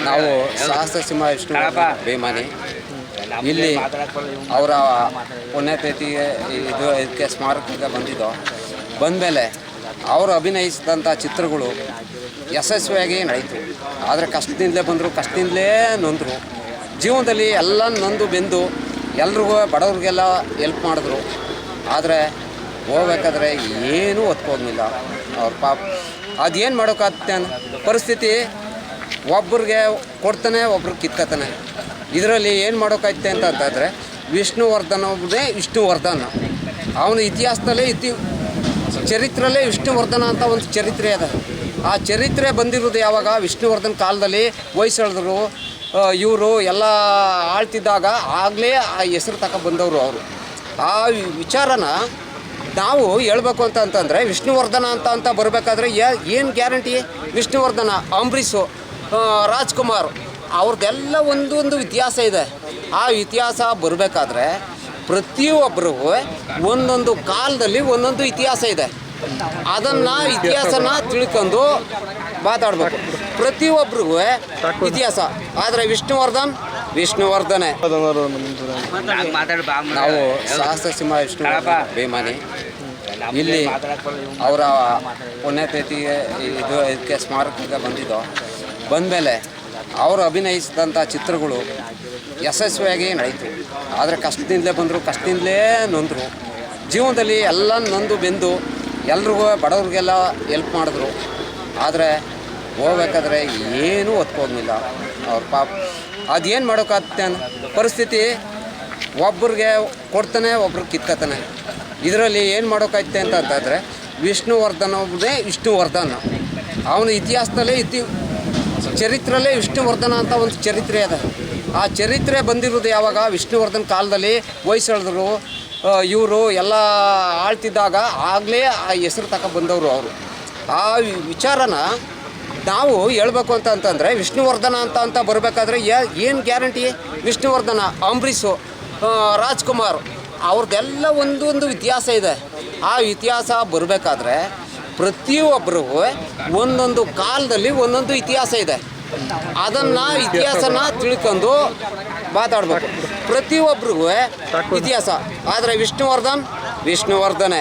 ನಾವು ಸಹಸ್ರಸಿಂಹ ವಿಷ್ಣು ಬೇಮಾನಿ ಇಲ್ಲಿ ಅವರ ಪುಣ್ಯತಿಥಿಗೆ ಇದಕ್ಕೆ ಸ್ಮಾರಕಕ್ಕೆ ಬಂದಮೇಲೆ ಅವರು ಅಭಿನಯಿಸಿದಂಥ ಚಿತ್ರಗಳು ಯಶಸ್ವಿಯಾಗಿ ನಡೆಯಿತು. ಆದರೆ ಕಷ್ಟದಿಂದಲೇ ಬಂದರು, ಕಷ್ಟದಿಂದಲೇ ನೊಂದರು. ಜೀವನದಲ್ಲಿ ಎಲ್ಲ ನೊಂದು ಬೆಂದು ಎಲ್ರಿಗೂ ಬಡವ್ರಿಗೆಲ್ಲ ಹೆಲ್ಪ್ ಮಾಡಿದ್ರು. ಆದರೆ ಹೋಗ್ಬೇಕಾದ್ರೆ ಏನೂ ಒತ್ಕೋಗಿಲ್ಲ ಅವ್ರ ಪಾಪ. ಅದೇನು ಮಾಡೋಕ್ಕಾಗುತ್ತೆ ಪರಿಸ್ಥಿತಿ, ಒಬ್ರಿಗೆ ಕೊಡ್ತಾನೆ, ಒಬ್ರಿಗೆ ಕಿತ್ಕೊತಾನೆ. ಇದರಲ್ಲಿ ಏನು ಮಾಡೋಕ್ಕಾಗುತ್ತೆ ಅಂತಂದರೆ ವಿಷ್ಣುವರ್ಧನ್ ಒಬ್ಬನೇ ವಿಷ್ಣುವರ್ಧನ್. ಅವನ ಇತಿಹಾಸದಲ್ಲೇ ಚರಿತ್ರೆಯಲ್ಲೇ ವಿಷ್ಣುವರ್ಧನ ಅಂತ ಒಂದು ಚರಿತ್ರೆ ಅದ. ಆ ಚರಿತ್ರೆ ಬಂದಿರೋದು ಯಾವಾಗ? ವಿಷ್ಣುವರ್ಧನ್ ಕಾಲದಲ್ಲಿ ಹೊಯ್ಸಳರು ಇವರು ಎಲ್ಲ ಆಳ್ತಿದ್ದಾಗ ಆಗಲೇ ಆ ಹೆಸರು ಬಂದವರು ಅವರು. ಆ ವಿಚಾರನ ನಾವು ಹೇಳ್ಬೇಕು ಅಂತಂದರೆ ವಿಷ್ಣುವರ್ಧನ ಅಂತ ಬರಬೇಕಾದ್ರೆ ಏನು ಗ್ಯಾರಂಟಿ? ವಿಷ್ಣುವರ್ಧನ, ಅಂಬರೀಷು, ರಾಜ್ಕುಮಾರ್ ಅವ್ರದ್ದೆಲ್ಲ ಒಂದೊಂದು ಇತಿಹಾಸ ಇದೆ. ಆ ಇತಿಹಾಸ ಬರಬೇಕಾದ್ರೆ ಪ್ರತಿಯೊಬ್ಬರಿಗೂ ಒಂದೊಂದು ಕಾಲದಲ್ಲಿ ಒಂದೊಂದು ಇತಿಹಾಸ ಇದೆ. ಅದನ್ನು ಇತಿಹಾಸನ ತಿಳ್ಕೊಂಡು ಮಾತಾಡಬೇಕು ಪ್ರತಿಯೊಬ್ಬರಿಗೂ ಇತಿಹಾಸ. ಆದರೆ ವಿಷ್ಣುವರ್ಧನೆ. ನಾವು ಸಹಸ್ರಸಿಂಹ ವಿಷ್ಣು ಬೇಮಾನಿ ಇಲ್ಲಿ ಅವರ ಪುಣ್ಯತಿಥಿಗೆ ಇದಕ್ಕೆ ಸ್ಮಾರಕಕ್ಕೆ ಬಂದಮೇಲೆ ಅವರು ಅಭಿನಯಿಸಿದಂಥ ಚಿತ್ರಗಳು ಯಶಸ್ವಿಯಾಗಿ ನಡೆಯಿತು. ಆದರೆ ಕಷ್ಟದಿಂದಲೇ ಬಂದರು, ಕಷ್ಟದಿಂದಲೇ ನೊಂದರು. ಜೀವನದಲ್ಲಿ ಎಲ್ಲ ನೊಂದು ಬೆಂದು ಎಲ್ರಿಗೂ ಬಡವ್ರಿಗೆಲ್ಲ ಹೆಲ್ಪ್ ಮಾಡಿದ್ರು. ಆದರೆ ಹೋಗ್ಬೇಕಾದ್ರೆ ಏನೂ ಒತ್ಕೋಗಿಲ್ಲ ಅವ್ರ ಪಾಪ. ಅದೇನು ಮಾಡೋಕ್ಕಾಗುತ್ತೆ ಪರಿಸ್ಥಿತಿ, ಒಬ್ರಿಗೆ ಕೊಡ್ತಾನೆ, ಒಬ್ರಿಗೆ ಕಿತ್ಕೊತಾನೆ. ಇದರಲ್ಲಿ ಏನು ಮಾಡೋಕ್ಕಾಗುತ್ತೆ ಅಂತಂದರೆ ವಿಷ್ಣುವರ್ಧನ್ ಒಬ್ಬನೇ ವಿಷ್ಣುವರ್ಧನ್. ಅವನ ಇತಿಹಾಸದಲ್ಲೇ ಚರಿತ್ರೆಯಲ್ಲೇ ವಿಷ್ಣುವರ್ಧನ ಅಂತ ಒಂದು ಚರಿತ್ರೆ ಅದ. ಆ ಚರಿತ್ರೆ ಬಂದಿರೋದು ಯಾವಾಗ? ವಿಷ್ಣುವರ್ಧನ್ ಕಾಲದಲ್ಲಿ ಹೊಯ್ಸಳರು ಇವರು ಎಲ್ಲ ಆಳ್ತಿದ್ದಾಗ ಆಗಲೇ ಆ ಹೆಸರು ಬಂದವರು ಅವರು. ಆ ವಿಚಾರನ ನಾವು ಹೇಳ್ಬೇಕು ಅಂತಂದರೆ ವಿಷ್ಣುವರ್ಧನ ಅಂತ ಬರಬೇಕಾದ್ರೆ ಏನು ಗ್ಯಾರಂಟಿ? ವಿಷ್ಣುವರ್ಧನ, ಅಂಬರೀಷು, ರಾಜ್ಕುಮಾರ್ ಅವ್ರದ್ದೆಲ್ಲ ಒಂದೊಂದು ಇತಿಹಾಸ ಇದೆ. ಆ ಇತಿಹಾಸ ಬರಬೇಕಾದ್ರೆ ಪ್ರತಿಯೊಬ್ಬರಿಗೂ ಒಂದೊಂದು ಕಾಲದಲ್ಲಿ ಒಂದೊಂದು ಇತಿಹಾಸ ಇದೆ. ಅದನ್ನು ಇತಿಹಾಸನ ತಿಳ್ಕೊಂಡು ಮಾತಾಡಬೇಕು ಪ್ರತಿಯೊಬ್ಬರಿಗೂ ಇತಿಹಾಸ. ಆದರೆ ವಿಷ್ಣುವರ್ಧನೆ.